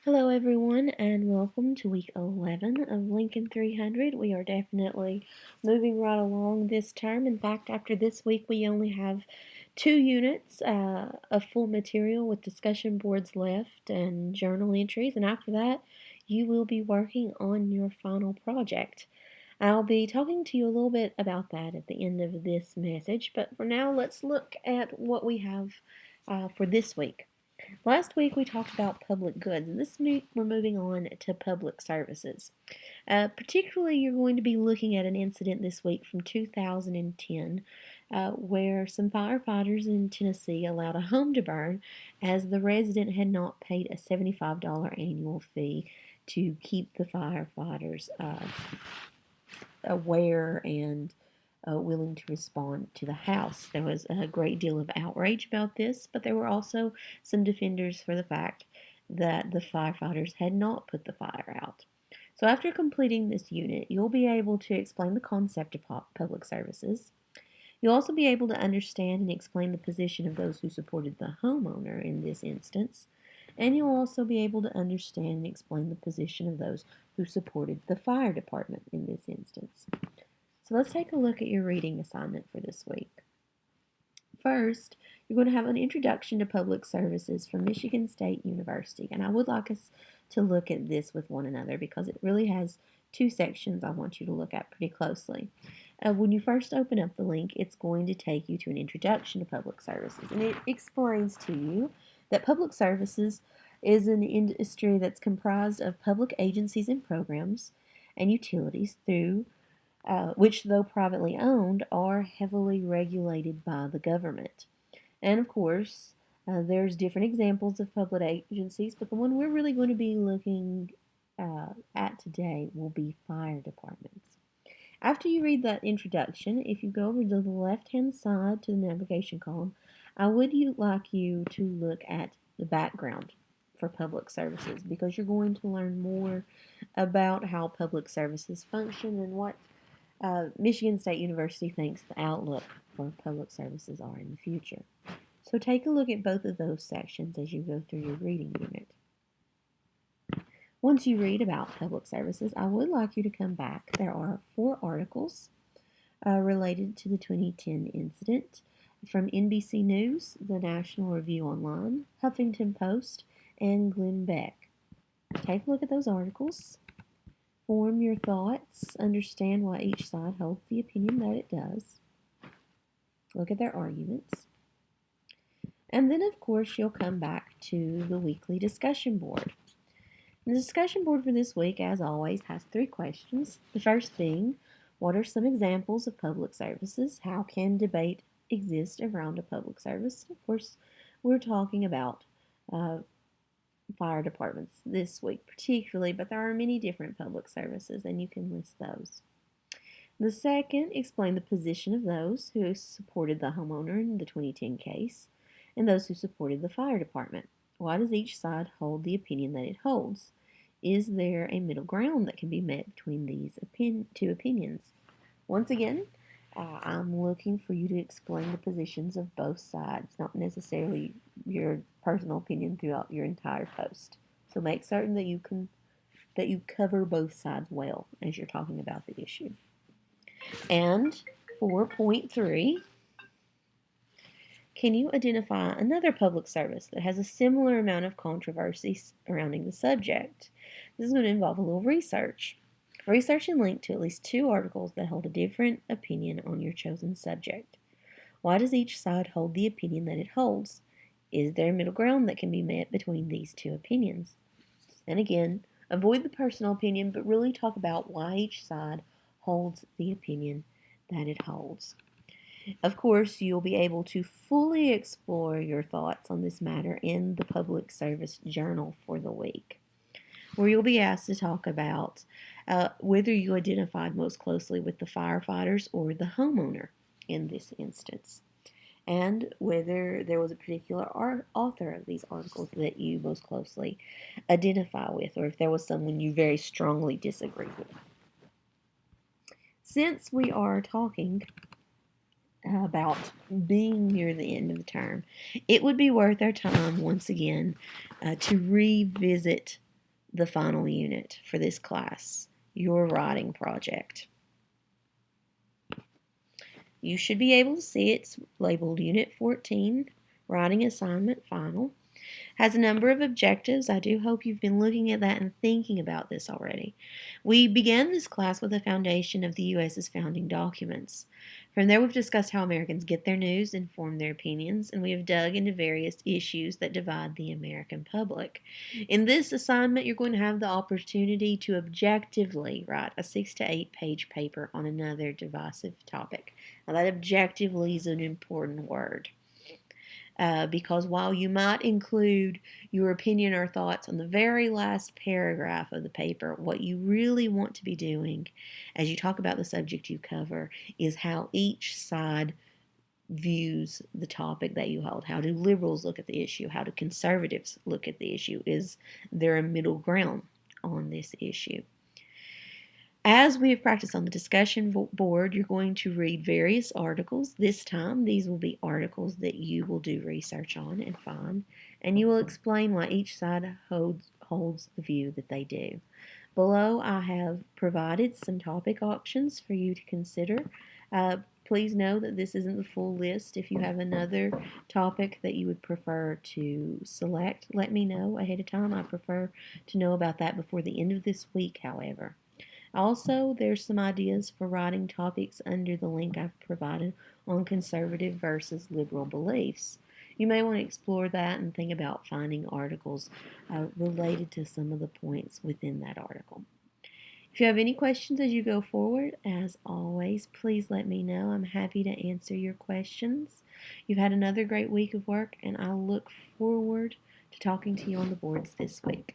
Hello, everyone, and welcome to week 11 of LNCN300. We are definitely moving right along this term. In fact, after this week, we only have 2 units of full material with discussion boards left and journal entries, and after that, you will be working on your final project. I'll be talking to you a little bit about that at the end of this message, but for now, let's look at what we have for this week. Last week we talked about public goods, and this week we're moving on to public services. Particularly, you're going to be looking at an incident this week from 2010 where some firefighters in Tennessee allowed a home to burn as the resident had not paid a $75 annual fee to keep the firefighters aware and willing to respond to the house. There was a great deal of outrage about this, but there were also some defenders for the fact that the firefighters had not put the fire out. So after completing this unit, you'll be able to explain the concept of public services. You'll also be able to understand and explain the position of those who supported the homeowner in this instance. And you'll also be able to understand and explain the position of those who supported the fire department in this instance. So let's take a look at your reading assignment for this week. First, you're going to have an introduction to public services from Michigan State University, and I would like us to look at this with one another because it really has 2 sections I want you to look at pretty closely. When you first open up the link, it's going to take you to an introduction to public services, and it explains to you that public services is an industry that's comprised of public agencies and programs and utilities through which, though privately owned, are heavily regulated by the government. And of course, there's different examples of public agencies, but the one we're really going to be looking at today will be fire departments. After you read that introduction, if you go over to the left-hand side to the navigation column, I would like you to look at the background for public services because you're going to learn more about how public services function and what Michigan State University thinks the outlook for public services are in the future. So take a look at both of those sections as you go through your reading unit. Once you read about public services, I would like you to come back. There are 4 articles related to the 2010 incident from NBC News, the National Review Online, Huffington Post, and Glenn Beck. Take a look at those articles. Form your thoughts, understand why each side holds the opinion that it does. Look at their arguments. And then, of course, you'll come back to the weekly discussion board. The discussion board for this week, as always, has 3 questions. The first being, what are some examples of public services? How can debate exist around a public service? Of course, we're talking about fire departments this week particularly, but there are many different public services and you can list those. The second, explain the position of those who supported the homeowner in the 2010 case and those who supported the fire department. Why does each side hold the opinion that it holds? Is there a middle ground that can be met between these 2 opinions? Once again, I'm looking for you to explain the positions of both sides, not necessarily your personal opinion throughout your entire post. So make certain that you cover both sides well as you're talking about the issue. And 4.3, can you identify another public service that has a similar amount of controversy surrounding the subject? This is going to involve a little research. Research and link to at least 2 articles that hold a different opinion on your chosen subject. Why does each side hold the opinion that it holds? Is there a middle ground that can be met between these 2 opinions? And again, avoid the personal opinion, but really talk about why each side holds the opinion that it holds. Of course, you'll be able to fully explore your thoughts on this matter in the Public Service Journal for the week, where you'll be asked to talk about whether you identified most closely with the firefighters or the homeowner in this instance, and whether there was a particular author of these articles that you most closely identify with, or if there was someone you very strongly disagree with. Since we are talking about being near the end of the term, it would be worth our time once again to revisit the final unit for this class, your writing project. You should be able to see it's labeled Unit 14, Writing Assignment Final. Has a number of objectives. I do hope you've been looking at that and thinking about this already. We began this class with a foundation of the U.S.'s founding documents. From there, we've discussed how Americans get their news and form their opinions, and we have dug into various issues that divide the American public. In this assignment, you're going to have the opportunity to objectively write a 6 to 8 page paper on another divisive topic. Now, that objectively is an important word. Because while you might include your opinion or thoughts on the very last paragraph of the paper, what you really want to be doing as you talk about the subject you cover is how each side views the topic that you hold. How do liberals look at the issue? How do conservatives look at the issue? Is there a middle ground on this issue? As we have practiced on the discussion board, you're going to read various articles. This time, these will be articles that you will do research on and find, and you will explain why each side holds the view that they do. Below, I have provided some topic options for you to consider. Please know that this isn't the full list. If you have another topic that you would prefer to select, let me know ahead of time. I prefer to know about that before the end of this week, however. Also, there's some ideas for writing topics under the link I've provided on conservative versus liberal beliefs. You may want to explore that and think about finding articles related to some of the points within that article. If you have any questions as you go forward, as always, please let me know. I'm happy to answer your questions. You've had another great week of work, and I look forward to talking to you on the boards this week.